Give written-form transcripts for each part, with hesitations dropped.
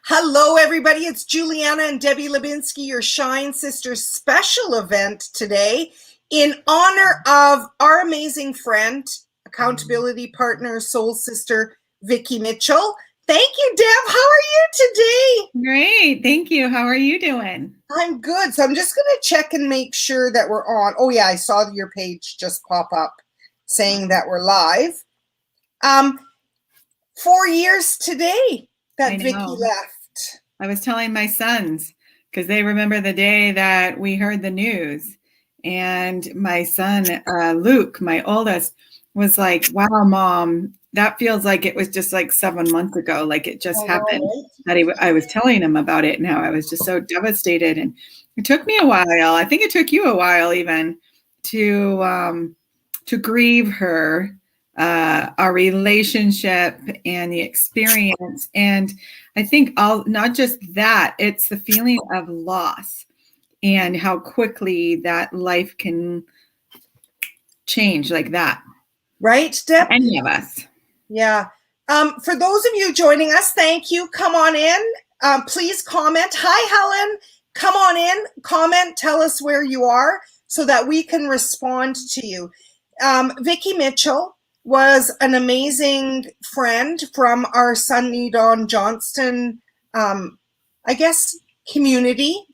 Hello, everybody. It's Juliana and Debbie Lubinsky, your Shine Sisters special event today in honor of our amazing friend, accountability partner, soul sister, Vicky Mitchell. Thank you, Deb. How are you today? Great. Thank you. How are you doing? I'm good. So I'm just going to check and make sure that we're on. Oh, yeah, I saw your page just pop up saying that we're live. 4 years today that Vicky left. I was telling my sons because they remember the day that we heard the news. And my son, Luke, my oldest, was like, wow, Mom, that feels like it was just like 7 months ago. Like it just happened. That I was telling him about it and how I was just so devastated. And it took me a while. I think it took you a while even to grieve her, our relationship and the experience. And I think not just that, it's the feeling of loss and how quickly that life can change like that. Right, Deb? Any of us. Yeah. For those of you joining us, thank you. Come on in. Please comment. Hi, Helen. Come on in. Comment. Tell us where you are so that we can respond to you. Vicky Mitchell was an amazing friend from our Sunny Dawn Johnston, community.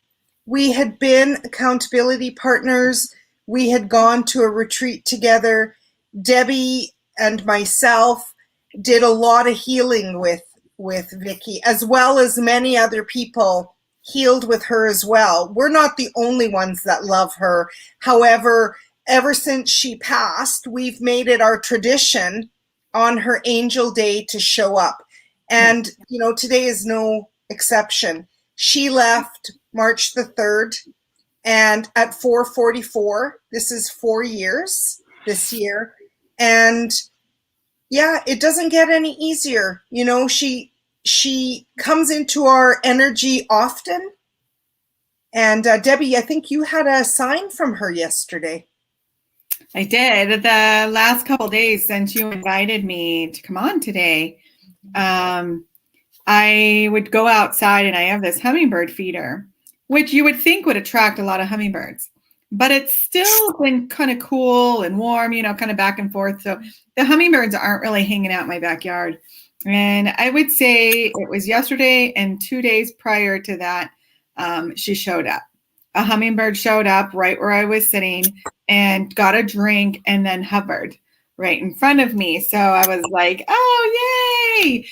We had been accountability partners. We had gone to a retreat together. Debbie and myself did a lot of healing with Vicky, as well as many other people healed with her as well. We're not the only ones that love her. However, ever since she passed, we've made it our tradition on her angel day to show up. And, today is no exception. She left March the 3rd, and at 4:44, this is 4 years this year. And yeah, it doesn't get any easier. She comes into our energy often. And Debbie, I think you had a sign from her yesterday. I did. The last couple of days since you invited me to come on today, I would go outside and I have this hummingbird feeder, which you would think would attract a lot of hummingbirds. But it's still been kind of cool and warm, kind of back and forth. So the hummingbirds aren't really hanging out in my backyard. And I would say it was yesterday and 2 days prior to that, she showed up. A hummingbird showed up right where I was sitting and got a drink and then hovered right in front of me. So I was like, oh, yay.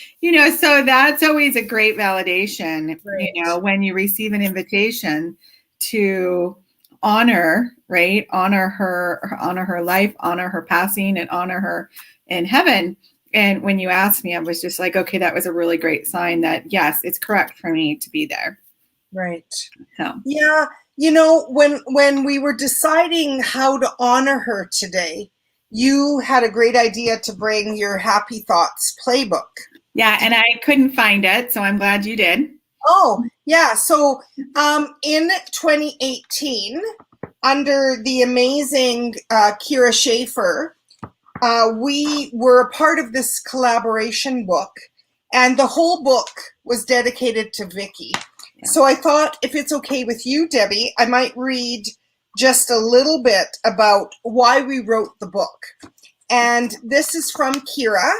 So that's always a great validation, Right. when you receive an invitation to honor her life, honor her passing, and honor her in heaven. And when you asked me, I was just like, okay, that was a really great sign that, yes, it's correct for me to be there. Right. So yeah, when we were deciding how to honor her today, you had a great idea to bring your Happy Thoughts playbook. Yeah, and I couldn't find it, so I'm glad you did. Oh, yeah. So in 2018, under the amazing Kira Schaefer, we were a part of this collaboration book, and the whole book was dedicated to Vicky. Yeah. So I thought, if it's okay with you, Debbie, I might read just a little bit about why we wrote the book. And this is from Kira,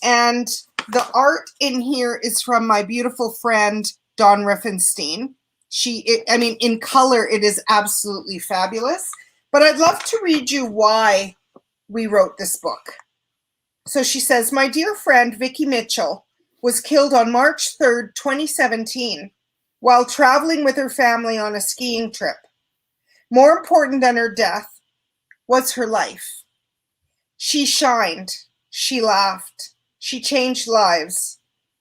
and the art in here is from my beautiful friend, Dawn Riffenstein. In color, it is absolutely fabulous. But I'd love to read you why we wrote this book. So she says, my dear friend, Vicky Mitchell, was killed on March 3rd, 2017, while traveling with her family on a skiing trip. More important than her death was her life. She shined, she laughed, she changed lives,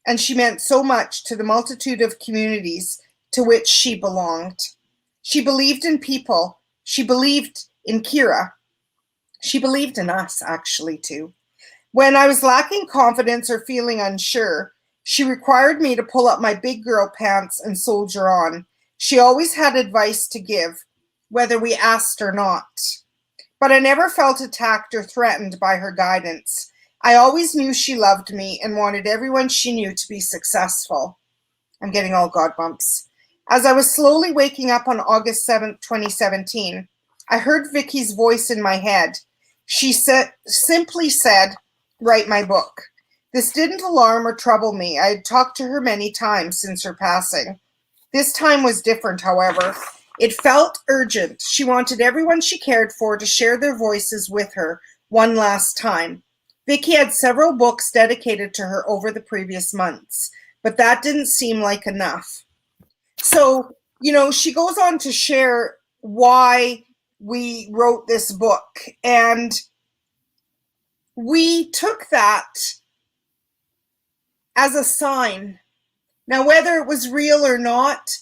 and she meant so much to the multitude of communities to which she belonged. She believed in people. She believed in Kira. She believed in us, actually, too. When I was lacking confidence or feeling unsure, she required me to pull up my big girl pants and soldier on. She always had advice to give, whether we asked or not. But I never felt attacked or threatened by her guidance. I always knew she loved me and wanted everyone she knew to be successful. I'm getting all God bumps. As I was slowly waking up on August 7th, 2017, I heard Vicky's voice in my head. She simply said, "Write my book." This didn't alarm or trouble me. I had talked to her many times since her passing. This time was different, however. It felt urgent. She wanted everyone she cared for to share their voices with her one last time. Vicky had several books dedicated to her over the previous months, but that didn't seem like enough. So, she goes on to share why we wrote this book. And we took that as a sign. Now, whether it was real or not,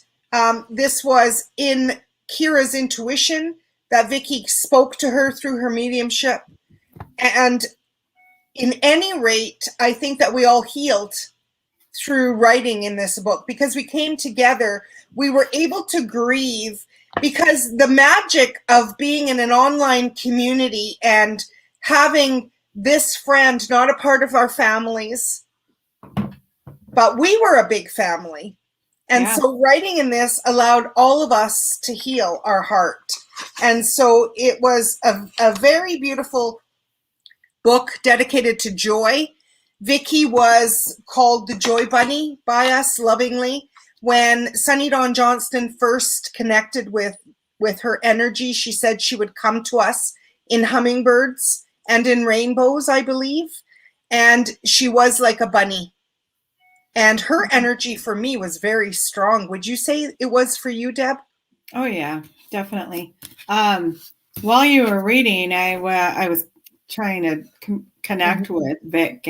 this was in Kira's intuition that Vicky spoke to her through her mediumship. And in any rate, I think that we all healed through writing in this book because we came together. We were able to grieve because the magic of being in an online community and having this friend, not a part of our families, but we were a big family. And so writing in this allowed all of us to heal our heart. And so it was a very beautiful book dedicated to joy. Vicky was called the Joy Bunny by us lovingly. When Sunny Dawn Johnston first connected with her energy, she said she would come to us in hummingbirds and in rainbows, I believe. And she was like a bunny. And her energy for me was very strong. Would you say it was for you, Deb? Oh, yeah, definitely. While you were reading, I was trying to connect with Vic,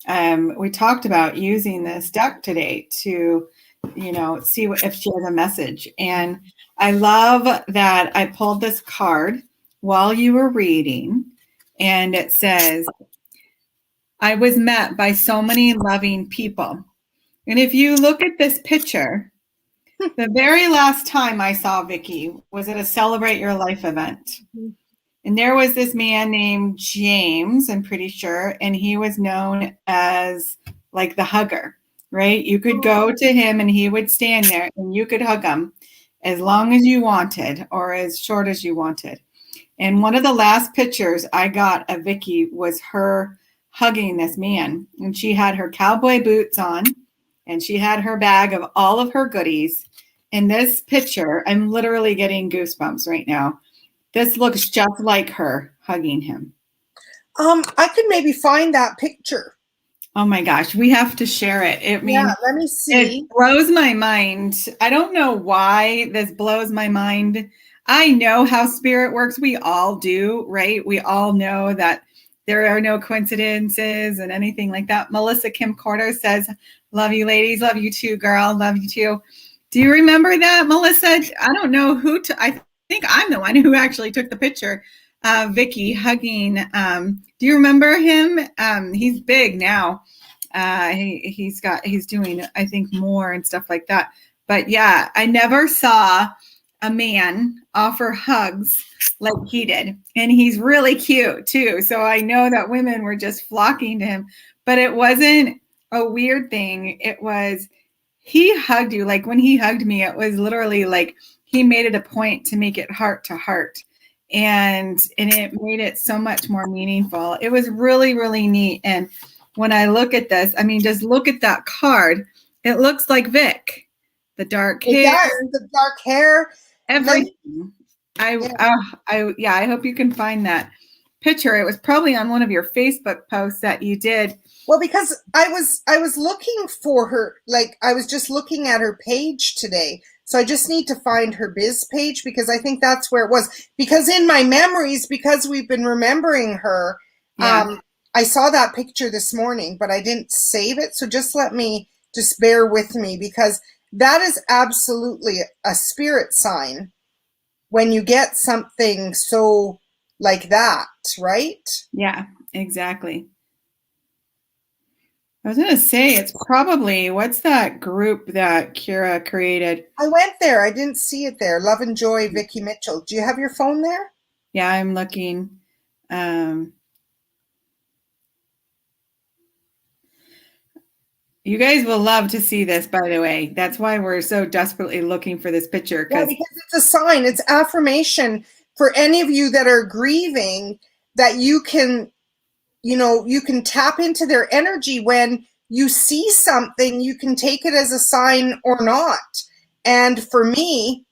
and we talked about using this deck today to, see if she has a message. And I love that I pulled this card while you were reading, and it says, "I was met by so many loving people." And if you look at this picture, the very last time I saw Vicky was at a Celebrate Your Life event. And there was this man named James, I'm pretty sure, and he was known as like the hugger, right? You could go to him and he would stand there and you could hug him as long as you wanted or as short as you wanted. And one of the last pictures I got of Vicky was her hugging this man. And she had her cowboy boots on and she had her bag of all of her goodies. In this picture, I'm literally getting goosebumps right now. This looks just like her hugging him. I could maybe find that picture. Oh my gosh, we have to share it. Let me see. It blows my mind. I don't know why this blows my mind. I know how spirit works. We all do, right? We all know that there are no coincidences and anything like that. Melissa Kim Corder says, "Love you, ladies. Love you too, girl. Love you too." Do you remember that, Melissa? I don't know who. I think I'm the one who actually took the picture of Vicky hugging. Do you remember him? He's big now. He's doing, I think, more and stuff like that. But yeah, I never saw a man offer hugs like he did. And he's really cute too. So I know that women were just flocking to him, but it wasn't a weird thing. It was, he hugged you. Like when he hugged me, it was literally like he made it a point to make it heart to heart. And it made it so much more meaningful. It was really, really neat. And when I look at this, I mean, just look at that card. It looks like Vic. The dark hair. The dark hair. Everything. I hope you can find that picture. It was probably on one of your Facebook posts that you did. Well, because I was looking for her, like I was just looking at her page today. So I just need to find her biz page because I think that's where it was. Because in my memories, because we've been remembering her, I saw that picture this morning, but I didn't save it. So just bear with me because that is absolutely a spirit sign when you get something so like that, right? Yeah, exactly. I was going to say, it's probably, what's that group that Kira created? I went there. I didn't see it there. Love and Joy, Vicky Mitchell. Do you have your phone there? Yeah, I'm looking. You guys will love to see this, by the way. That's why we're so desperately looking for this picture. Yeah, because it's a sign, it's affirmation for any of you that are grieving, that you can, you can tap into their energy. When you see something, you can take it as a sign or not. And for me,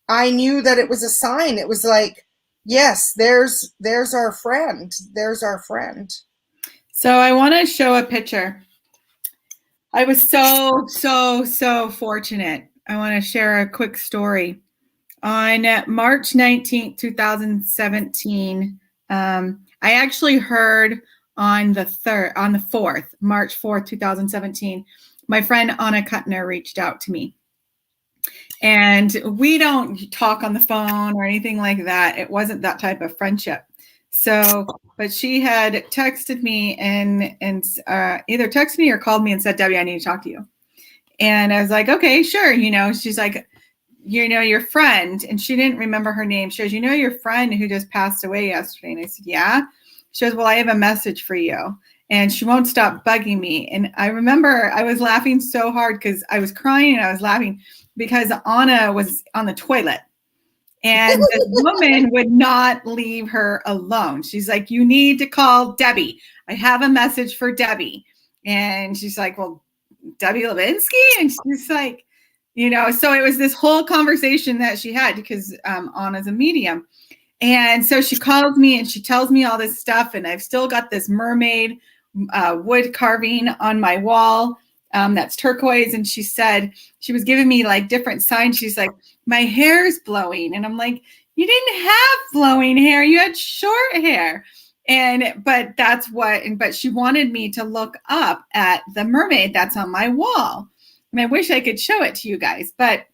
I knew that it was a sign. It was like, yes, there's our friend. There's our friend. So I want to show a picture. I was so fortunate. I want to share a quick story. On March 19th, 2017, I actually heard on the 4th, March 4th, 2017, my friend Anna Kuttner reached out to me. And we don't talk on the phone or anything like that. It wasn't that type of friendship. So, but she had texted me and either texted me or called me and said, Debbie, I need to talk to you. And I was like, okay, sure. She's like, your friend. And she didn't remember her name. She goes, your friend who just passed away yesterday. And I said, yeah. She goes, well, I have a message for you. And she won't stop bugging me. And I remember I was laughing so hard because I was crying and I was laughing because Anna was on the toilet. And this woman would not leave her alone. She's like, you need to call Debbie. I have a message for Debbie. And she's like, well, Debbie Levinsky? And she's like, so it was this whole conversation that she had because Anna's a medium. And so she calls me and she tells me all this stuff. And I've still got this mermaid wood carving on my wall that's turquoise. And she said, she was giving me like different signs. She's like, my hair's blowing. And I'm like, you didn't have flowing hair. You had short hair. But she wanted me to look up at the mermaid that's on my wall. And I wish I could show it to you guys, but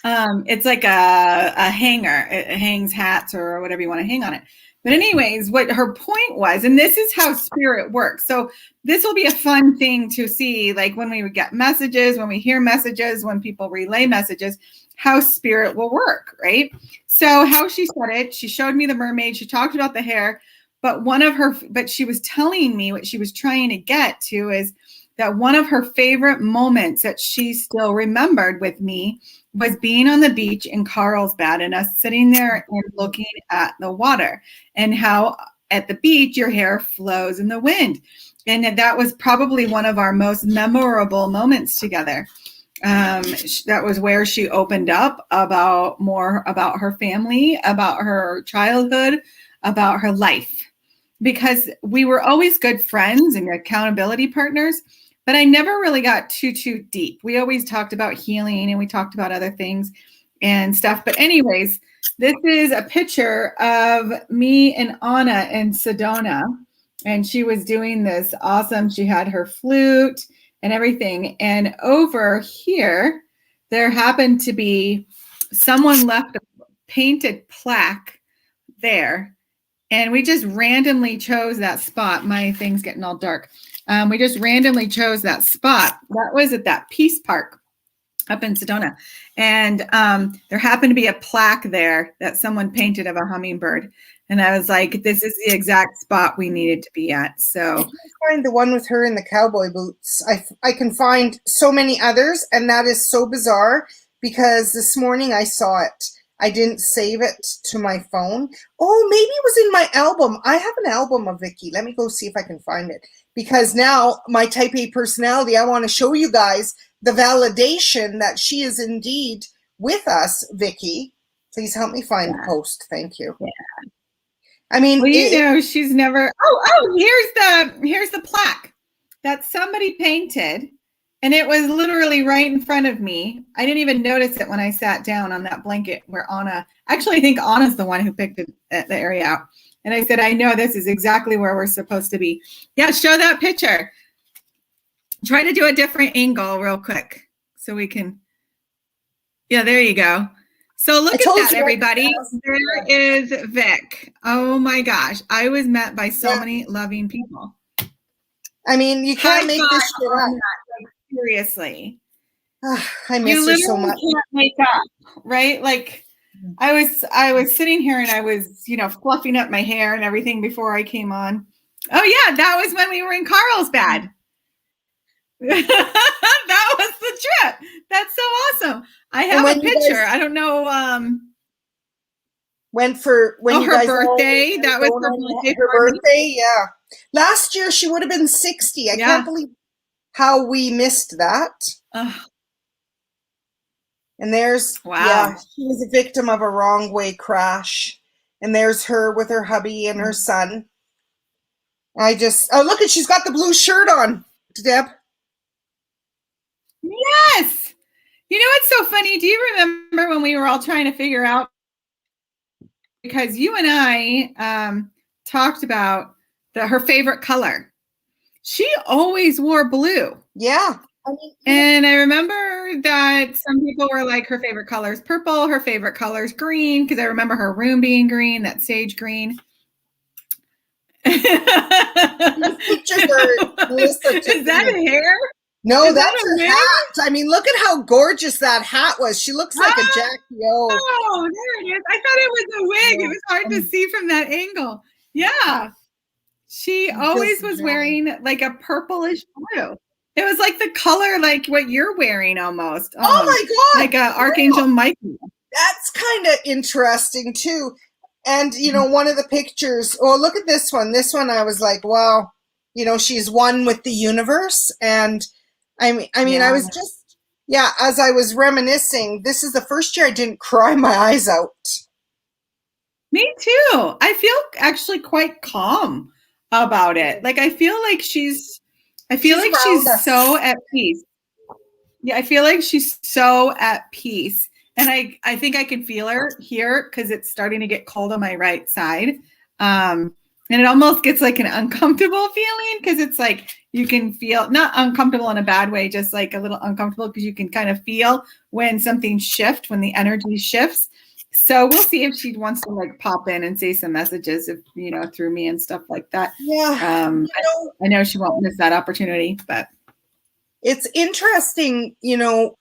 it's like a hanger. It hangs hats or whatever you want to hang on it. But anyways, what her point was, and this is how spirit works. So this will be a fun thing to see, like when we would get messages, when we hear messages, when people relay messages, how spirit will work, right? So how she said it, she showed me the mermaid, she talked about the hair, but she was telling me what she was trying to get to is that one of her favorite moments that she still remembered with me was being on the beach in Carlsbad and us sitting there and looking at the water and how at the beach your hair flows in the wind. And that was probably one of our most memorable moments together. That was where she opened up more about her family, about her childhood, about her life. Because we were always good friends and accountability partners, but I never really got too deep. We always talked about healing and we talked about other things and stuff. But anyways, this is a picture of me and Anna in Sedona. And she was doing this awesome. She had her flute and everything. And over here, there happened to be someone left a painted plaque there. And we just randomly chose that spot. My thing's getting all dark. We just randomly chose that spot. That was at that Peace Park up in Sedona. And there happened to be a plaque there that someone painted of a hummingbird. And I was like, this is the exact spot we needed to be at. So I can't find the one with her in the cowboy boots. I can find so many others. And that is so bizarre because this morning I saw it. I didn't save it to my phone. Oh, maybe it was in my album. I have an album of Vicky. Let me go see if I can find it. Because now my type A personality, I want to show you guys the validation that she is indeed with us, Vicky. Please help me find the post. Thank you. Yeah. I mean, well, she's never. Here's the plaque that somebody painted. And it was literally right in front of me. I didn't even notice it when I sat down on that blanket where Anna, actually, I think Anna's the one who picked the area out. And I said, I know this is exactly where we're supposed to be. Yeah, show that picture. Try to do a different angle real quick so we can. Yeah, there you go. So look at that, everybody. There is Vic. Oh my gosh. I was met by so many loving people. I mean, you can't make this shit up. Seriously. I miss her so much. You can't make up, right? Like I was sitting here and I was, fluffing up my hair and everything before I came on. Oh yeah, that was when we were in Carlsbad. That was the trip. That's so awesome. I And have when a you picture. guys I don't know. when you Her guys all birthday. were That was going her on birthday her party. birthday, yeah. Last year she would have been 60. I Yeah. can't believe how we missed that. And there's, Wow. yeah, she was a victim of a wrong way crash. And there's her with her hubby and her son. Oh, look at, she's got the blue shirt on, Deb. Yes. You know what's so funny? Do you remember when we were all trying to figure out, because you and I talked about her favorite color. She always wore blue. Yeah. And I remember that some people were like, her favorite color is purple, her favorite color is green, because I remember her room being green, that sage green. These pictures are Melissa took. Is that a hair? No, Is that's that her hat. I mean, look at how gorgeous that hat was. She looks like a Jackie O. Oh, there it is. I thought it was a wig. It was hard to see from that angle. Yeah. She always was wearing like a purplish blue. It was like the color, like what you're wearing almost. Oh my God. Like a Archangel Michael. That's kind of interesting too. And, you know, one of the pictures, oh, look at this one. This one, I was like, wow, you know, she's one with the universe. And I mean, I was just, yeah, as I was reminiscing, this is the first year I didn't cry my eyes out. Me too. I feel actually quite calm about it. Like, I feel like she's so at peace. Yeah, I feel like she's so at peace. And I think I can feel her here because it's starting to get cold on my right side. And it almost gets like an uncomfortable feeling because it's like you can feel, not uncomfortable in a bad way, just like a little uncomfortable because you can kind of feel when something shifts, when the energy shifts. So we'll see if she wants to like pop in and say some messages, if you know, through me and stuff like that. Yeah. I know she won't miss that opportunity, but it's interesting, you know,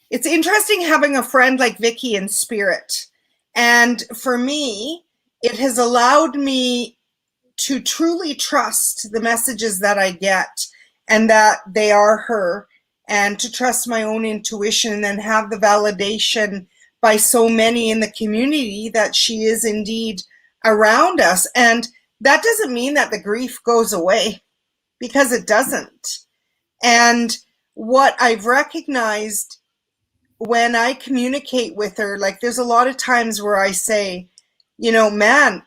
it's interesting having a friend like Vicky in spirit. And for me, it has allowed me to truly trust the messages that I get and that they are her, and to trust my own intuition and have the validation by so many in the community that she is indeed around us. And that doesn't mean that the grief goes away, because it doesn't. And what I've recognized when I communicate with her, like there's a lot of times where I say, you know, man,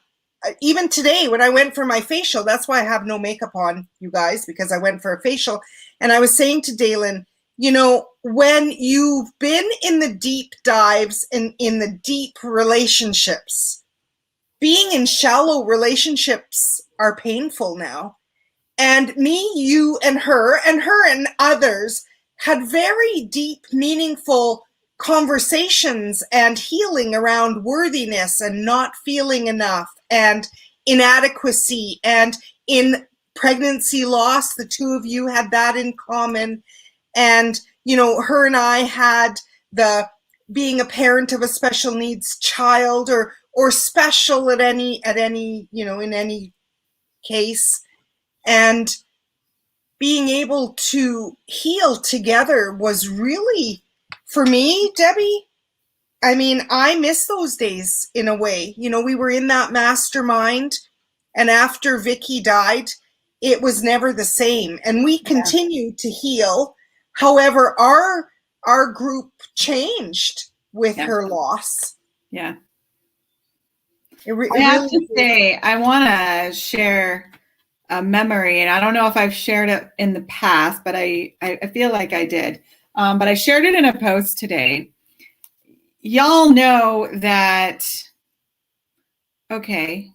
even today when I went for my facial, that's why I have no makeup on, you guys, because I went for a facial. And I was saying to Dalen, you know, when you've been in the deep dives and in the deep relationships, being in shallow relationships are painful now. And me, you, and her and others had very deep, meaningful conversations and healing around worthiness and not feeling enough and inadequacy, and in pregnancy loss, the two of you had that in common. And, you know, her and I had the being a parent of a special needs child, or special at any, you know, in any case. And being able to heal together was really, for me, Debbie, I mean, I miss those days in a way. You know, we were in that mastermind, and after Vicky died, it was never the same. And we continued to heal. However, our group changed with her loss. Yeah. I have to say, I want to share a memory, and I don't know if I've shared it in the past, but I feel like I did. But I shared it in a post today. Y'all know that, okay.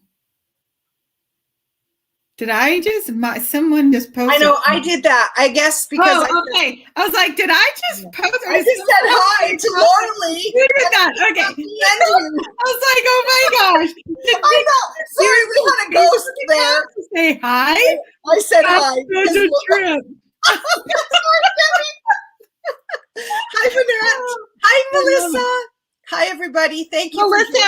Did I just, someone just posted? I know, I did that, I guess, because okay. I was like, did I just post? I just said hi to Laura Lee. You did that, okay. I was like, oh my gosh. I know, sorry, we had a ghost there. To say hi? I said hi. That's a trip. Hi, Vanette. Hi, Melissa. Hi, everybody. Thank you, Melissa.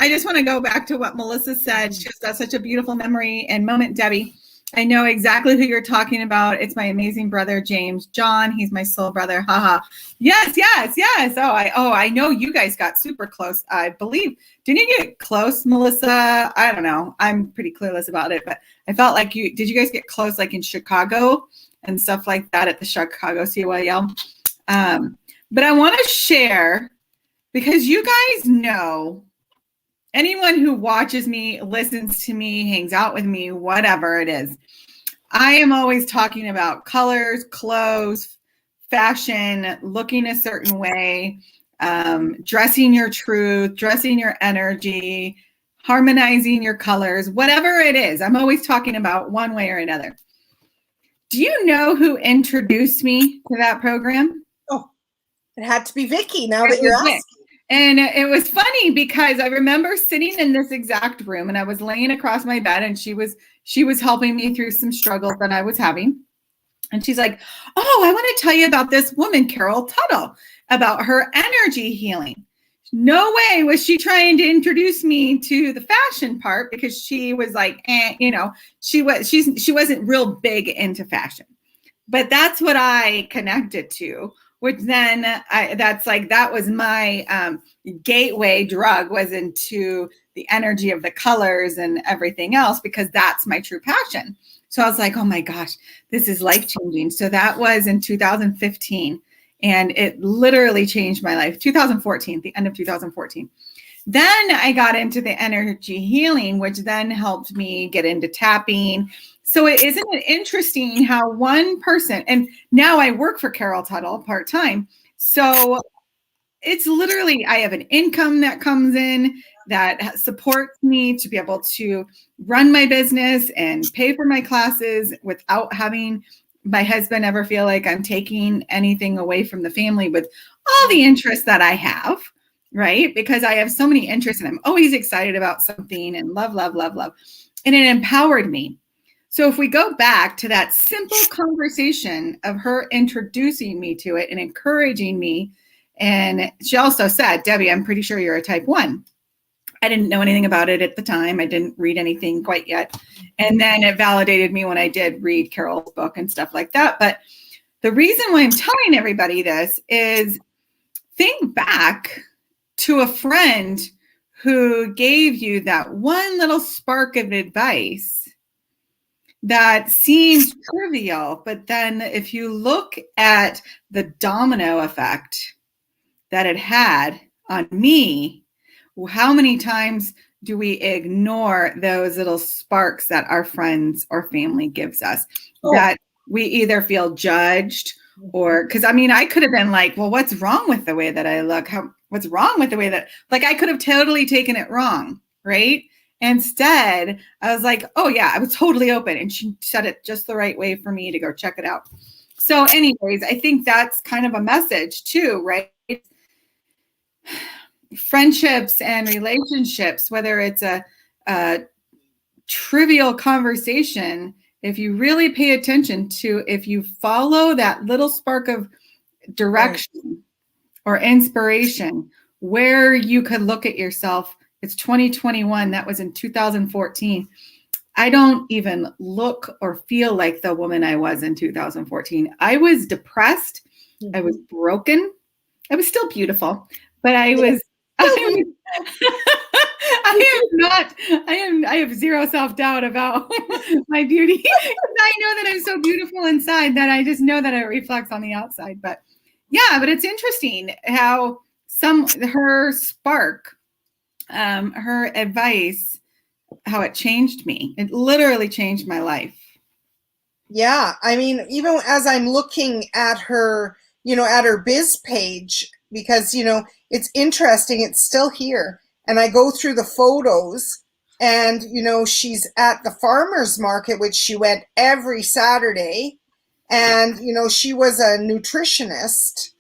I just want to go back to what Melissa said. She just, that's such a beautiful memory and moment, Debbie. I know exactly who you're talking about. It's my amazing brother, James John. He's my soul brother. Haha. Yes, yes, yes. I know you guys got super close. I believe. Didn't you get close, Melissa? I don't know. I'm pretty clueless about it, but I felt like did you guys get close like in Chicago and stuff like that at the Chicago CYL? But I want to share because you guys know anyone who watches me, listens to me, hangs out with me, whatever it is, I am always talking about colors, clothes, fashion, looking a certain way, dressing your truth, dressing your energy, harmonizing your colors, whatever it is. I'm always talking about one way or another. Do you know who introduced me to that program? Oh, it had to be Vicky now that you're asking. And it was funny because I remember sitting in this exact room and I was laying across my bed and she was helping me through some struggles that I was having. And she's like, oh, I want to tell you about this woman, Carol Tuttle, about her energy healing. No way was she trying to introduce me to the fashion part because she was like, she wasn't real big into fashion. But that's what I connected to, which then that was my gateway drug, was into the energy of the colors and everything else, because that's my true passion. So I was like, oh my gosh, this is life changing. So that was in 2015 and it literally changed my life. 2014, the end of 2014. Then I got into the energy healing, which then helped me get into tapping. So isn't it interesting how one person, and now I work for Carol Tuttle part-time. So it's literally, I have an income that comes in that supports me to be able to run my business and pay for my classes without having my husband ever feel like I'm taking anything away from the family with all the interests that I have, right? Because I have so many interests and I'm always excited about something and love, love, love, love. And it empowered me. So if we go back to that simple conversation of her introducing me to it and encouraging me, and she also said, Debbie, I'm pretty sure you're a type 1. I didn't know anything about it at the time. I didn't read anything quite yet. And then it validated me when I did read Carol's book and stuff like that. But the reason why I'm telling everybody this is think back to a friend who gave you that one little spark of advice that seems trivial. But then if you look at the domino effect that it had on me, how many times do we ignore those little sparks that our friends or family gives us? That we either feel judged or, because I mean, I could have been like, well, what's wrong with the way that I look? What's wrong with the way that, like, I could have totally taken it wrong, right? Instead, I was like, oh yeah, I was totally open. And she said it just the right way for me to go check it out. So anyways, I think that's kind of a message too, right? Friendships and relationships, whether it's a trivial conversation, if you really pay attention to, if you follow that little spark of direction or inspiration, where you could look at yourself. It's 2021. That was in 2014. I don't even look or feel like the woman I was in 2014. I was depressed. I was broken. I was still beautiful, but I have zero self-doubt about my beauty. I know that I'm so beautiful inside that I just know that it reflects on the outside. But yeah, but it's interesting how her spark, her advice, how it changed me. It literally changed my life. Yeah. I mean, even as I'm looking at her, at her biz page, because, it's interesting, it's still here. And I go through the photos and, she's at the farmer's market, which she went every Saturday. And, she was a nutritionist,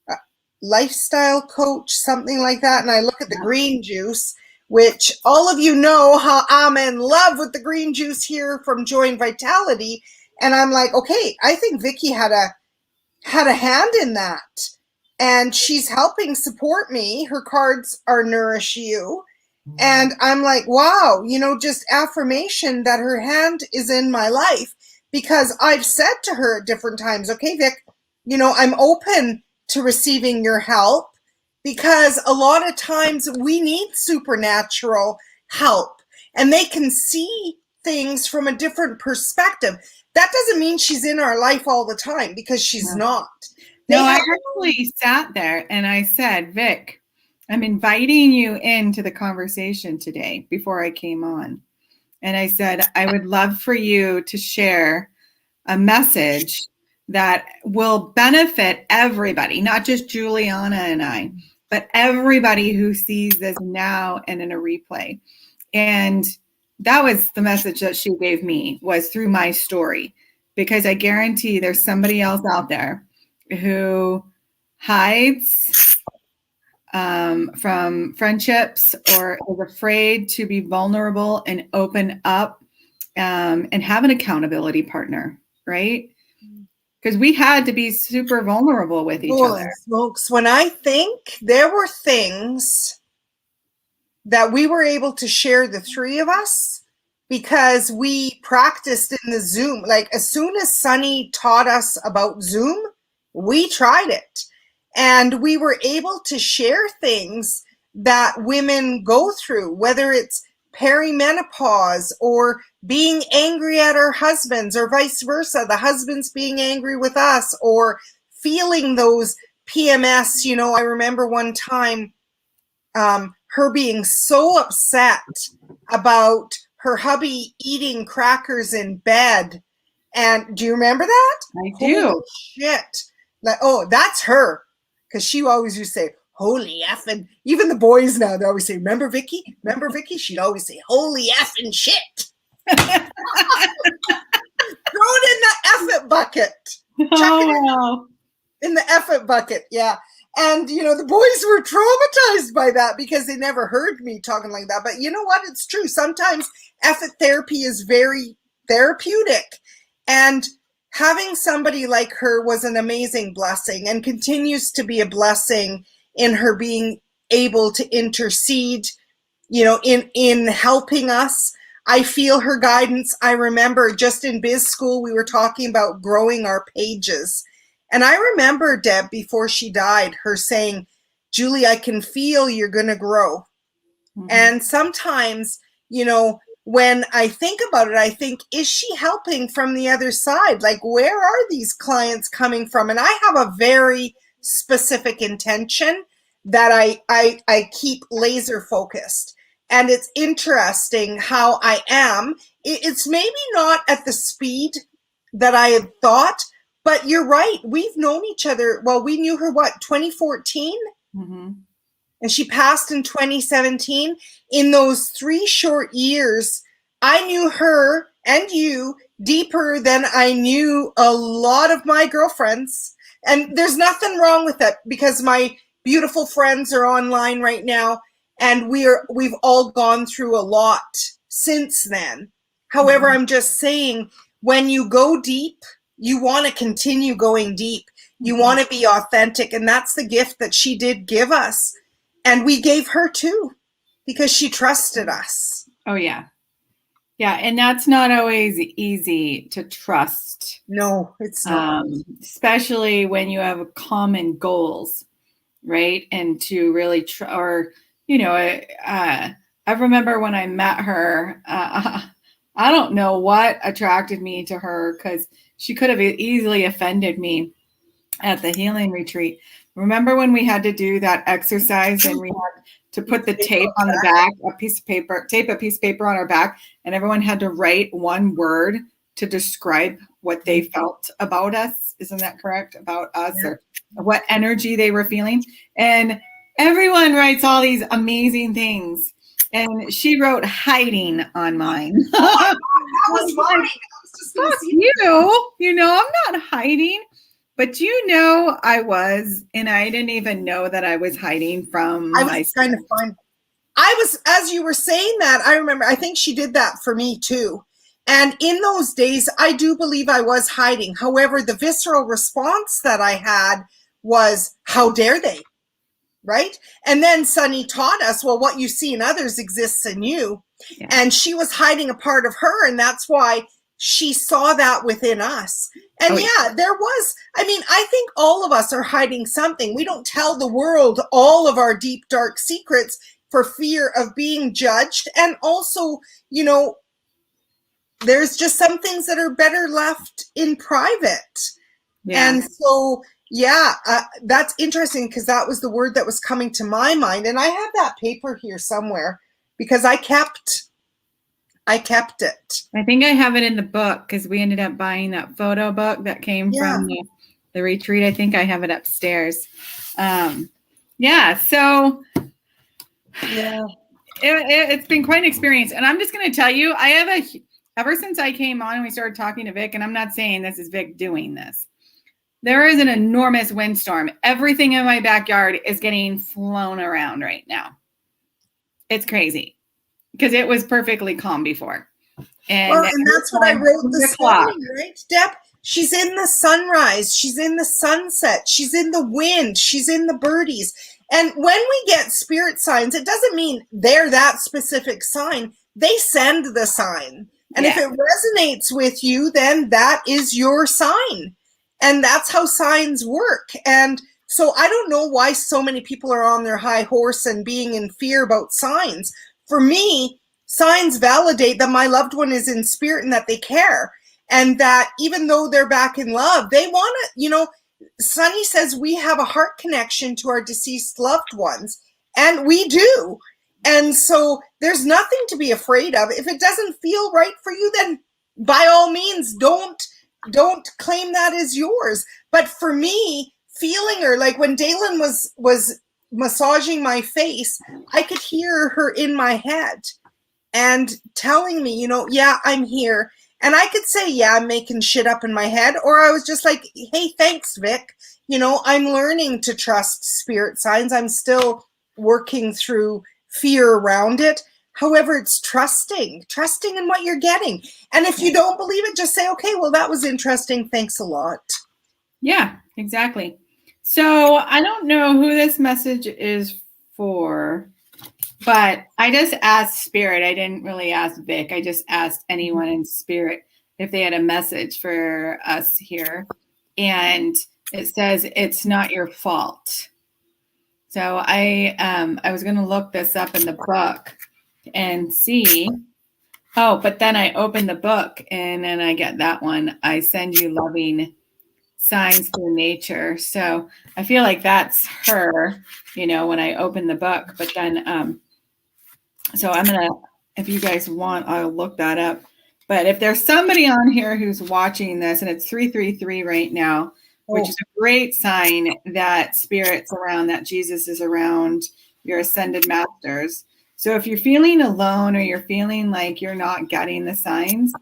a lifestyle coach, something like that. And I look at the green juice, which all of you know how I'm in love with the green juice here from Joy and Vitality. And I'm like, okay, I think Vicky had a hand in that. And she's helping support me. Her cards are Nourish You. And I'm like, wow, just affirmation that her hand is in my life, because I've said to her at different times, okay, Vic, I'm open to receiving your help, because a lot of times we need supernatural help and they can see things from a different perspective. That doesn't mean she's in our life all the time, because she's not. I actually sat there and I said, Vic, I'm inviting you into the conversation today before I came on. And I said, I would love for you to share a message that will benefit everybody, not just Juliana and I, but everybody who sees this now and in a replay. And that was the message that she gave me, was through my story, because I guarantee there's somebody else out there who hides from friendships or is afraid to be vulnerable and open up and have an accountability partner, right? Because we had to be super vulnerable with each other. Smokes, when I think there were things that we were able to share, the three of us, because we practiced in the Zoom. Like, as soon as Sunny taught us about Zoom, we tried it. And we were able to share things that women go through, whether it's perimenopause or being angry at our husbands, or vice versa, the husbands being angry with us, or feeling those PMS. I remember one time her being so upset about her hubby eating crackers in bed. And do you remember that? I do. Holy shit. Like, oh, that's her. Because she always used to say, holy effing. Even the boys now, they always say, remember Vicky? Remember Vicky? She'd always say, holy effing shit. Throw it in the effing bucket. Chuck it in the effing bucket. Yeah. And, the boys were traumatized by that, because they never heard me talking like that. But you know what? It's true. Sometimes effort therapy is very therapeutic. And having somebody like her was an amazing blessing, and continues to be a blessing in her being able to intercede, in helping us. I feel her guidance. I remember just in biz school, we were talking about growing our pages. And I remember, Deb, before she died, her saying, Julie, I can feel you're going to grow. Mm-hmm. And sometimes, when I think about it, I think, is she helping from the other side? Like, where are these clients coming from? And I have a very specific intention that I keep laser focused. And it's interesting how I am. It's maybe not at the speed that I had thought, but you're right. We've known each other. Well, we knew her, 2014? Mm-hmm. And she passed in 2017. In those 3 short years, I knew her and you deeper than I knew a lot of my girlfriends. And there's nothing wrong with that, because my beautiful friends are online right now, and we've all gone through a lot since then. However, I'm just saying, when you go deep, you want to continue going deep. You want to be authentic. And that's the gift that she did give us. And we gave her too, because she trusted us. Oh, yeah. Yeah. And that's not always easy to trust. No, it's not. Especially when you have common goals, right? And to really I remember when I met her, I don't know what attracted me to her, because she could have easily offended me at the healing retreat. Remember when we had to do that exercise and we had to put the tape on the back, tape a piece of paper on our back, and everyone had to write one word to describe what they felt about us. Isn't that correct? About us, or what energy they were feeling. And everyone writes all these amazing things. And she wrote hiding on mine. That was mine. I was just going to see I'm not hiding. But I was, and I didn't even know that I was hiding from I was trying to find. I was, as you were saying that, I remember, I think she did that for me too. And in those days, I do believe I was hiding. However, the visceral response that I had was, how dare they? right? And then Sunny taught us, well, what you see in others exists in you. Yeah. And she was hiding a part of her, and that's why she saw that within us. And there was, I mean, I think all of us are hiding something. We don't tell the world all of our deep, dark secrets for fear of being judged. And also, you know, there's just some things that are better left in private. Yeah. And so, that's interesting, because that was the word that was coming to my mind. And I have that paper here somewhere because I kept it. I think I have it in the book because we ended up buying that photo book that came from the retreat. I think I have it upstairs. So it's been quite an experience. And I'm just going to tell you, ever since I came on and we started talking to Vic, and I'm not saying this is Vic doing this, there is an enormous windstorm. Everything in my backyard is getting flown around right now. It's crazy because it was perfectly calm before. And that's what I wrote this morning, right, Deb? She's in the sunrise. She's in the sunset. She's in the wind. She's in the birdies. And when we get spirit signs, it doesn't mean they're that specific sign. They send the sign. And if it resonates with you, then that is your sign. And that's how signs work. And so I don't know why so many people are on their high horse and being in fear about signs. For me, signs validate that my loved one is in spirit and that they care. And that even though they're back in love, they want to, you know, Sunny says we have a heart connection to our deceased loved ones. And we do. And so there's nothing to be afraid of. If it doesn't feel right for you, then by all means, don't claim that as yours. But for me, feeling her, like when Dalen was massaging my face, I could hear her in my head and telling me, you know, I'm here. And I could say, I'm making shit up in my head. Or I was just like, hey, thanks, Vic. You know, I'm learning to trust spirit signs. I'm still working through fear around it. However, it's trusting in what you're getting. And if you don't believe it, just say, okay, well, that was interesting. Thanks a lot. Yeah, exactly. So I don't know who this message is for, but I just asked Spirit. I didn't really ask Vic. I just asked anyone in Spirit if they had a message for us here. And it says, it's not your fault. So I was going to look this up in the book and see. Oh, but then I open the book and then I get that one. I send you loving signs through nature. So I feel like that's her, you know, when I open the book. But then, so I'm going to, if you guys want, I'll look that up. But if there's somebody on here who's watching this, and it's 333 right now, which is a great sign that Spirit's around, that Jesus is around, your ascended masters. So if you're feeling alone or you're feeling like you're not getting the signs,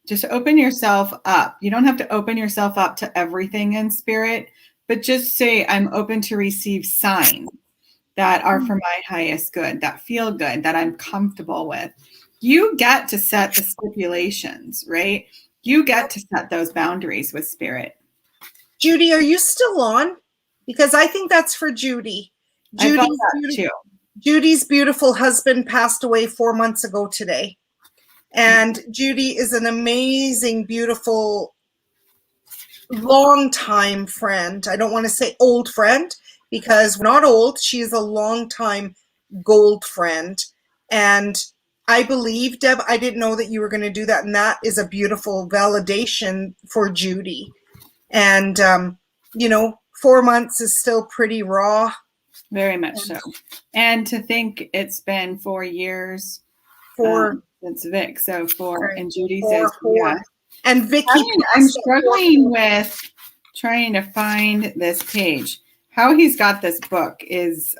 just open yourself up. You don't have to open yourself up to everything in Spirit, but just say, I'm open to receive signs that are for my highest good, that feel good, that I'm comfortable with. You get to set the stipulations, right? You get to set those boundaries with Spirit. Judy, are you still on? Because I think that's for Judy. Judy's beautiful husband passed away 4 months ago today. And Judy is an amazing, beautiful, long-time friend. I don't want to say old friend because we're not old. She is a long-time gold friend. And I believe, Deb, I didn't know that you were going to do that. And that is a beautiful validation for Judy. And, 4 months is still pretty raw. Very much so. And to think it's been 4 years since Vic. So and Judy says, yeah. And Vicky, I'm struggling with trying to find this page. How he's got this book is,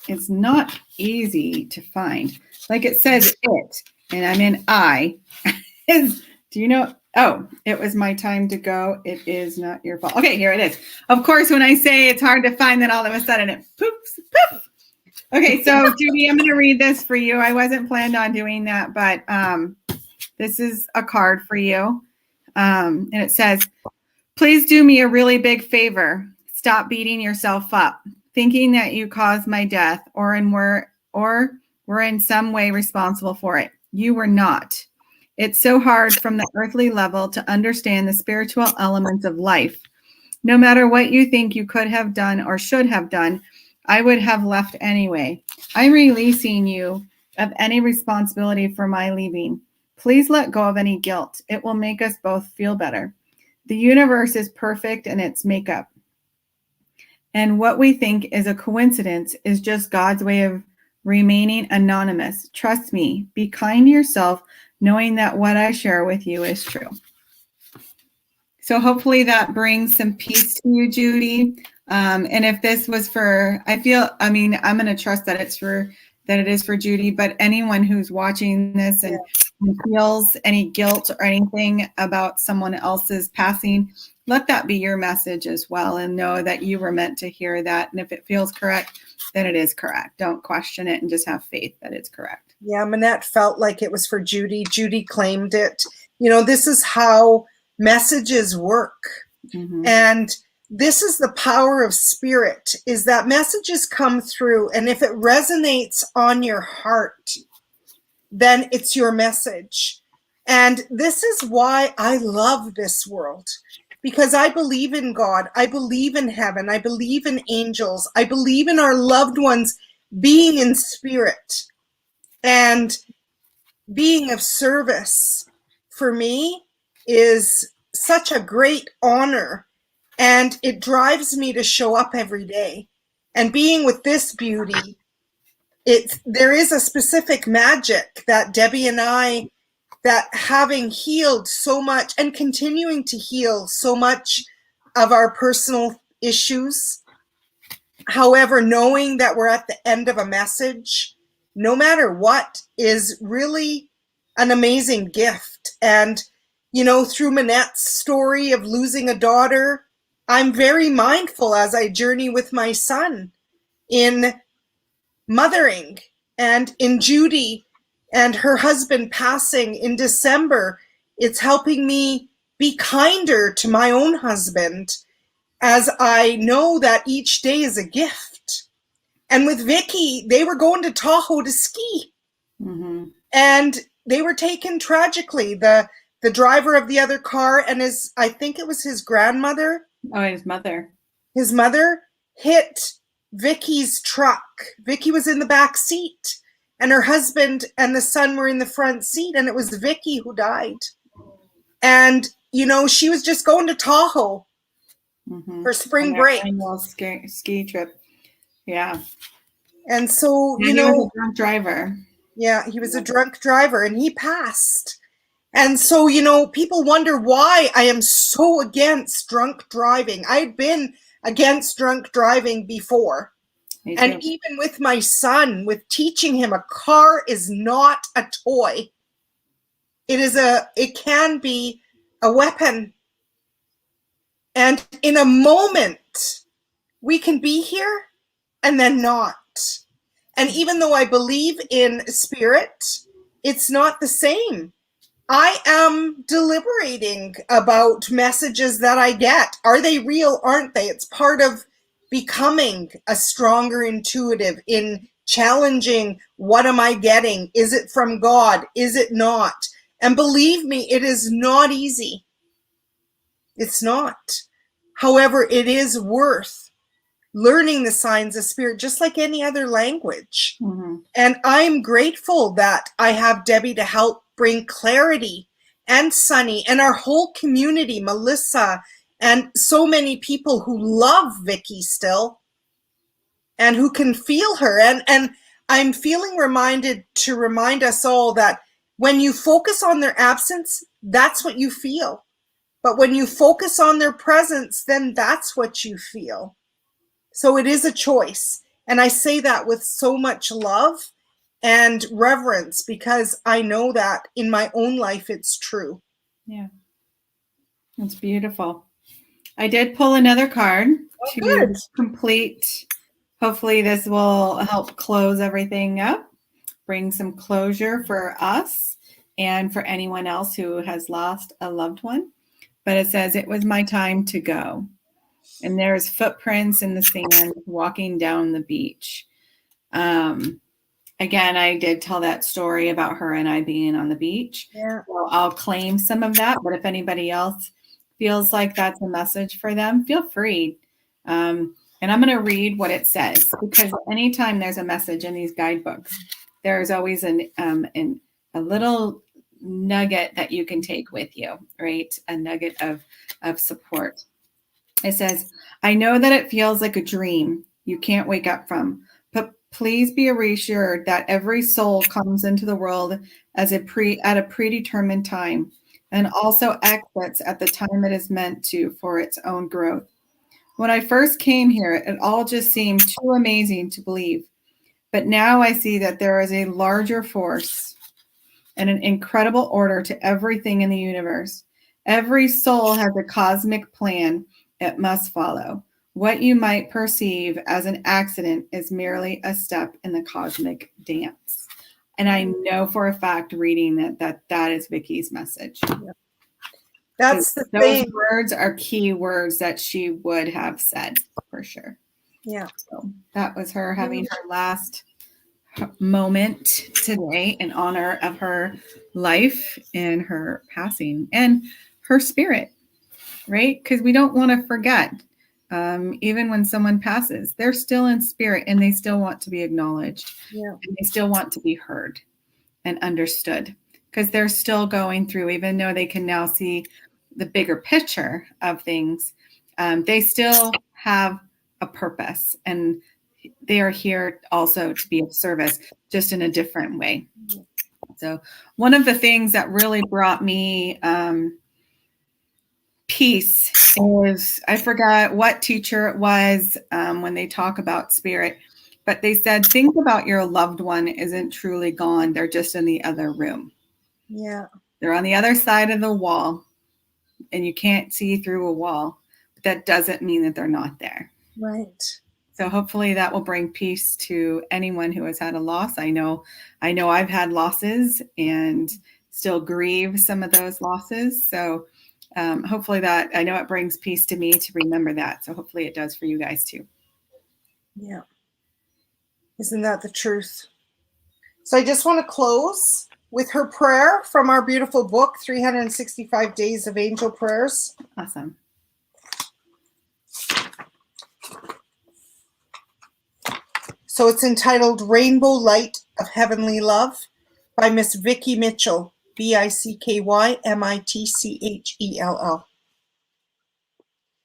it's not easy to find. Like it says it, and I'm in I. Do you know? Oh, it was my time to go. It is not your fault. Okay, here it is. Of course, when I say it's hard to find, then all of a sudden it poops, poof. Okay, so Judy, I'm going to read this for you. I wasn't planned on doing that, but this is a card for you. And it says, please do me a really big favor. Stop beating yourself up, thinking that you caused my death or were in some way responsible for it. You were not. It's so hard from the earthly level to understand the spiritual elements of life. No matter what you think you could have done or should have done, I would have left anyway. I'm releasing you of any responsibility for my leaving. Please let go of any guilt. It will make us both feel better. The universe is perfect in its makeup. And what we think is a coincidence is just God's way of remaining anonymous. Trust me. Be kind to yourself, knowing that what I share with you is true. So hopefully that brings some peace to you, Judy. And if this was for, I'm going to trust that it is for Judy, but anyone who's watching this and feels any guilt or anything about someone else's passing, let that be your message as well, and know that you were meant to hear that. And if it feels correct, then it is correct. Don't question it and just have faith that it's correct. Yeah, Manette felt like it was for Judy. Judy claimed it. This is how messages work. Mm-hmm. And this is the power of spirit, is that messages come through, and if it resonates on your heart, then it's your message. And this is why I love this world, because I believe in God. I believe in heaven. I believe in angels. I believe in our loved ones being in spirit and being of service. For me, is such a great honor, and it drives me to show up every day. And being with this beauty, there is a specific magic that Debbie and I, that having healed so much and continuing to heal so much of our personal issues, however, knowing that we're at the end of a message, no matter what, is really an amazing gift. And through Manette's story of losing a daughter, I'm very mindful as I journey with my son in mothering, and in Judy and her husband passing in December. It's helping me be kinder to my own husband, as I know that each day is a gift. And with Vicky, they were going to Tahoe to ski. Mm-hmm. And they were taken tragically. The driver of the other car and I think it was his grandmother. Oh, his mother. His mother hit Vicky's truck. Vicky was in the back seat, and her husband and the son were in the front seat, and it was Vicky who died. And, she was just going to Tahoe for spring break. Annual ski trip. Yeah. And so, he was a drunk driver. Yeah, he was a drunk driver, and he passed. And so, people wonder why I am so against drunk driving. I had been against drunk driving before. And even with my son, with teaching him, a car is not a toy. It can be a weapon. And in a moment, we can be here and then not. And even though I believe in spirit, it's not the same. I am deliberating about messages that I get. Are they real? Aren't they? It's part of becoming a stronger intuitive, in challenging, what am I getting? Is it from God? Is it not? And believe me, it is not easy. It's not. However, it is worth learning the signs of spirit, just like any other language. Mm-hmm. And I'm grateful that I have Debbie to help bring clarity, and Sunny, and our whole community, Melissa, and so many people who love Vicky still, and who can feel her. And I'm feeling reminded to remind us all that when you focus on their absence, that's what you feel. But when you focus on their presence, then that's what you feel. So it is a choice. And I say that with so much love and reverence, because I know that in my own life it's true. Yeah. That's beautiful. I did pull another card to complete. Hopefully this will help close everything up, bring some closure for us and for anyone else who has lost a loved one. But it says, it was my time to go. and there's footprints in the sand walking down the beach. Again, I did tell that story about her and I being on the beach. Yeah. So I'll claim some of that, but if anybody else feels like that's a message for them, feel free. And I'm going to read what it says, because anytime there's a message in these guidebooks, there's always a little nugget that you can take with you, right? A nugget of support. It says, I know that it feels like a dream you can't wake up from, but please be reassured that every soul comes into the world at a predetermined time, and also exits at the time it is meant to for its own growth. When I first came here, it all just seemed too amazing to believe. But now I see that there is a larger force and an incredible order to everything in the universe. Every soul has a cosmic plan it must follow. What you might perceive as an accident is merely a step in the cosmic dance. And I know for a fact, reading that is Vicky's message. That's the Those thing. words are key words that she would have said for sure. Yeah. So that was her having her last moment today in honor of her life and her passing and her spirit, right? Because we don't want to forget, even when someone passes, they're still in spirit and they still want to be acknowledged. Yeah. And they still want to be heard and understood, because they're still going through, even though they can now see the bigger picture of things, they still have a purpose, and they are here also to be of service, just in a different way. So one of the things that really brought me peace is, I forgot what teacher it was, when they talk about spirit, but they said, think about your loved one isn't truly gone. They're just in the other room. Yeah. They're on the other side of the wall, and you can't see through a wall, but that doesn't mean that they're not there. Right. So hopefully that will bring peace to anyone who has had a loss. I know I've had losses and still grieve some of those losses. So hopefully that, I know it brings peace to me to remember that. So hopefully it does for you guys too. Yeah. Isn't that the truth? So I just want to close with her prayer from our beautiful book, 365 Days of Angel Prayers. Awesome. So it's entitled Rainbow Light of Heavenly Love by Miss Vicky Mitchell, Vickymitchell.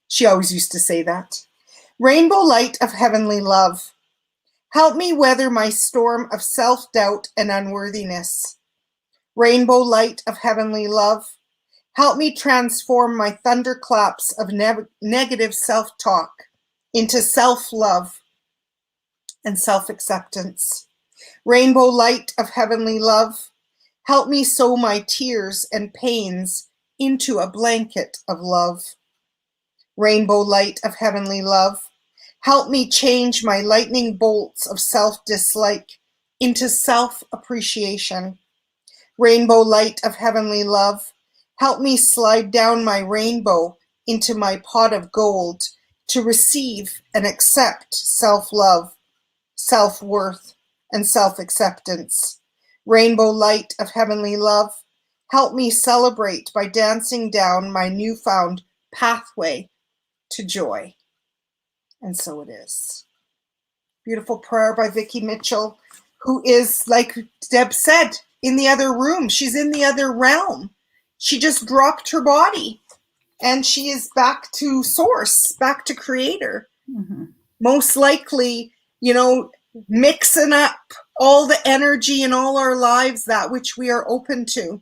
She always used to say that. Rainbow light of heavenly love, help me weather my storm of self-doubt and unworthiness. Rainbow light of heavenly love, help me transform my thunderclaps of negative self-talk into self-love and self-acceptance. Rainbow light of heavenly love, help me sew my tears and pains into a blanket of love. Rainbow light of heavenly love, help me change my lightning bolts of self-dislike into self-appreciation. Rainbow light of heavenly love, help me slide down my rainbow into my pot of gold to receive and accept self-love, self-worth, and self-acceptance. Rainbow light of heavenly love, help me celebrate by dancing down my newfound pathway to joy. And so it is. Beautiful prayer by Vicky Mitchell, who is, like Deb said, in the other room. She's in the other realm. She just dropped her body and she is back to source, back to creator. Mm-hmm. Most likely, mixing up all the energy in all our lives, that which we are open to.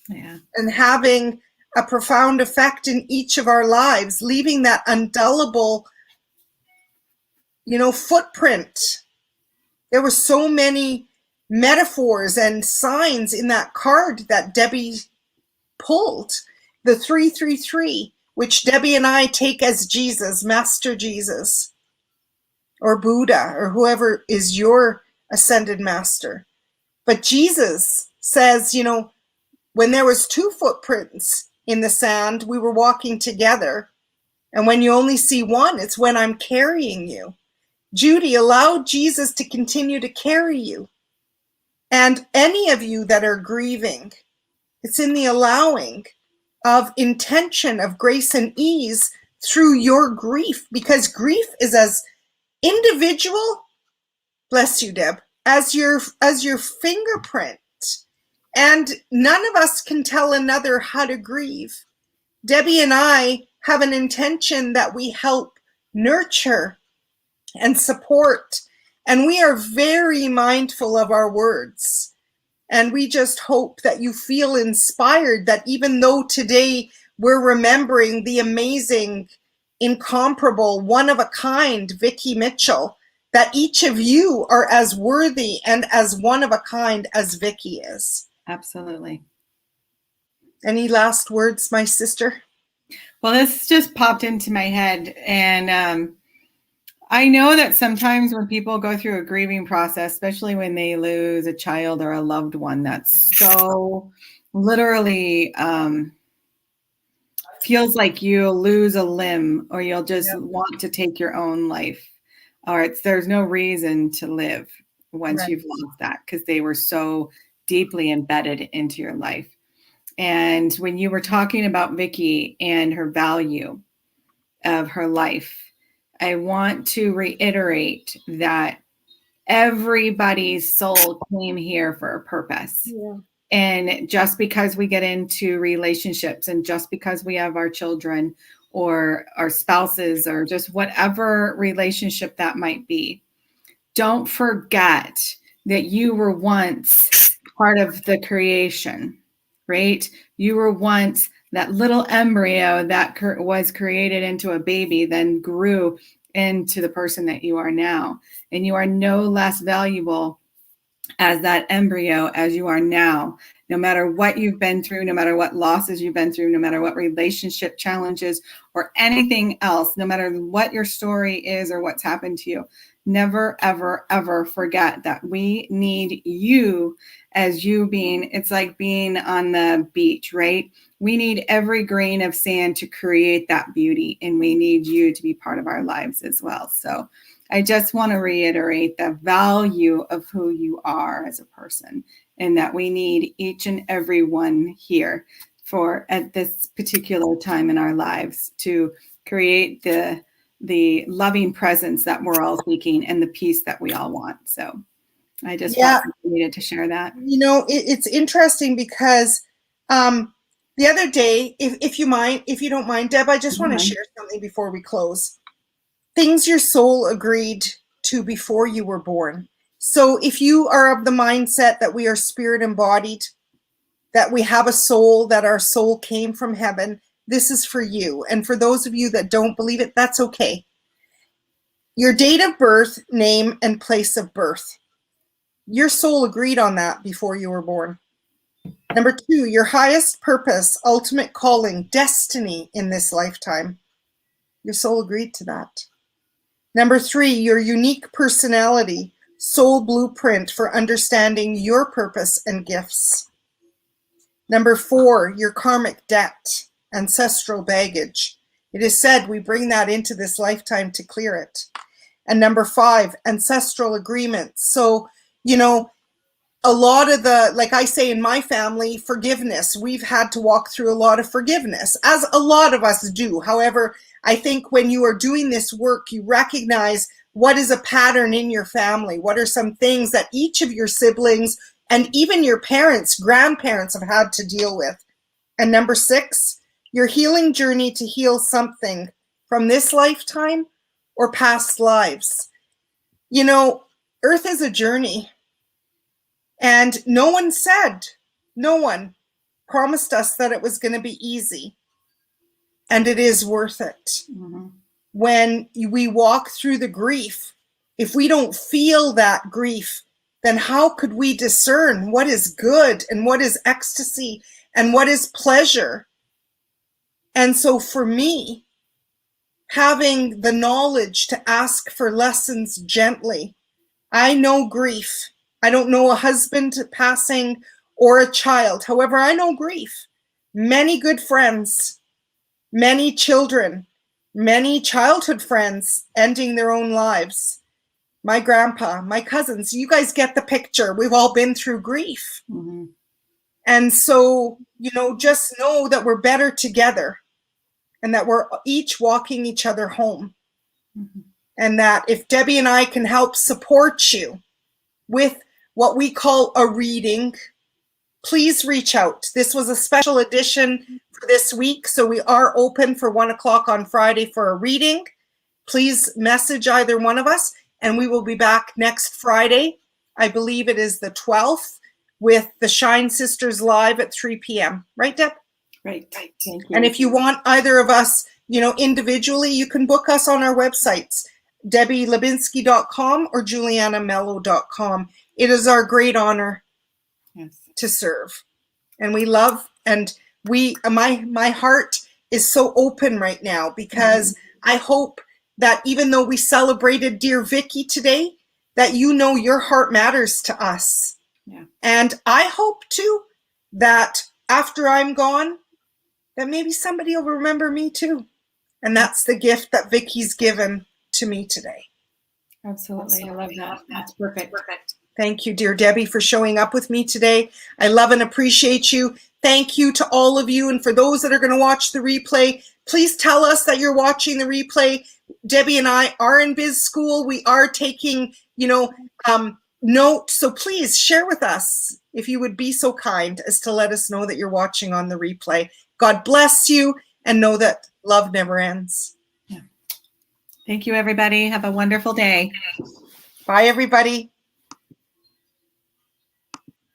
Yeah. And having a profound effect in each of our lives, leaving that undelible, footprint. There were so many metaphors and signs in that card that Debbie pulled. The 333, which Debbie and I take as Jesus, Master Jesus, or Buddha, or whoever is your ascended master. But Jesus says, when there was two footprints in the sand, we were walking together, And when you only see one, it's when I'm carrying you. Judy, allow Jesus to continue to carry you. And any of you that are grieving, it's in the allowing of intention of grace and ease through your grief, because grief is as individual, bless you, Deb, as your fingerprint. And none of us can tell another how to grieve. Debbie and I have an intention that we help nurture and support. And we are very mindful of our words. And we just hope that you feel inspired that even though today we're remembering the amazing, incomparable, one-of-a-kind Vicky Mitchell, that each of you are as worthy and as one-of-a-kind as Vicky is. Absolutely. Any last words, my sister? Well, this just popped into my head. And I know that sometimes when people go through a grieving process, especially when they lose a child or a loved one, that's so literally feels like you'll lose a limb, or you'll just want to take your own life, or there's no reason to live once you've lost that, because they were so deeply embedded into your life. And when you were talking about Vicky and her value of her life, I want to reiterate that everybody's soul came here for a purpose. Yeah. And just because we get into relationships, and just because we have our children or our spouses, or just whatever relationship that might be, don't forget that you were once part of the creation, right? You were once that little embryo that was created into a baby, then grew into the person that you are now. And you are no less valuable as that embryo as you are now. No matter what you've been through, no matter what losses you've been through, no matter what relationship challenges or anything else, no matter what your story is or what's happened to you, never, ever, ever forget that we need you as you being, it's like being on the beach, right? We need every grain of sand to create that beauty, and we need you to be part of our lives as well. So I just want to reiterate the value of who you are as a person, and that we need each and every one here for at this particular time in our lives to create the loving presence that we're all seeking and the peace that we all want. So I just felt I needed to share that. You know, it's interesting because the other day, if you don't mind, Deb, I just want to share something before we close. Things your soul agreed to before you were born. So if you are of the mindset that we are spirit embodied, that we have a soul, that our soul came from heaven, this is for you. And for those of you that don't believe it, that's okay. Your date of birth, name, and place of birth. Your soul agreed on that before you were born. Number 2, your highest purpose, ultimate calling, destiny in this lifetime. Your soul agreed to that. Number 3, your unique personality, soul blueprint for understanding your purpose and gifts. Number 4, your karmic debt, ancestral baggage. It is said we bring that into this lifetime to clear it. And number 5, ancestral agreements. So, you know, a lot of the, like I say in my family, forgiveness, we've had to walk through a lot of forgiveness, as a lot of us do. However, I think when you are doing this work, you recognize what is a pattern in your family. What are some things that each of your siblings and even your parents, grandparents have had to deal with. And number 6, your healing journey to heal something from this lifetime or past lives. You know, Earth is a journey. And no one promised us that it was going to be easy. And it is worth it. Mm-hmm. When we walk through the grief, if we don't feel that grief, then how could we discern what is good and what is ecstasy and what is pleasure? And so for me, having the knowledge to ask for lessons gently, I know grief. I don't know a husband passing or a child. However, I know grief. Many good friends, many children, Many childhood friends ending their own lives. My grandpa, my cousins, you guys get the picture. We've all been through grief. Mm-hmm. And so, just know that we're better together and that we're each walking each other home. Mm-hmm. And that if Debbie and I can help support you with what we call a reading, please reach out. This was a special edition for this week, so we are open for 1 o'clock on Friday for a reading. Please message either one of us, and we will be back next Friday. I believe it is the 12th with the Shine Sisters live at 3 p.m. Right, Deb? Right. Thank you. And if you want either of us, individually, you can book us on our websites, DebbieLebinski.com or JulianaMello.com. It is our great honor to serve. And we love, and my heart is so open right now because I hope that even though we celebrated dear Vicky today, that your heart matters to us. Yeah. And I hope too that after I'm gone, that maybe somebody will remember me too. And that's the gift that Vicky's given to me today. Absolutely. I love that. That's perfect. Thank you, dear Debbie, for showing up with me today. I love and appreciate you. Thank you to all of you. And for those that are going to watch the replay, please tell us that you're watching the replay. Debbie and I are in biz school. We are taking, note. So please share with us if you would be so kind as to let us know that you're watching on the replay. God bless you, and know that love never ends. Yeah. Thank you, everybody. Have a wonderful day. Bye, everybody.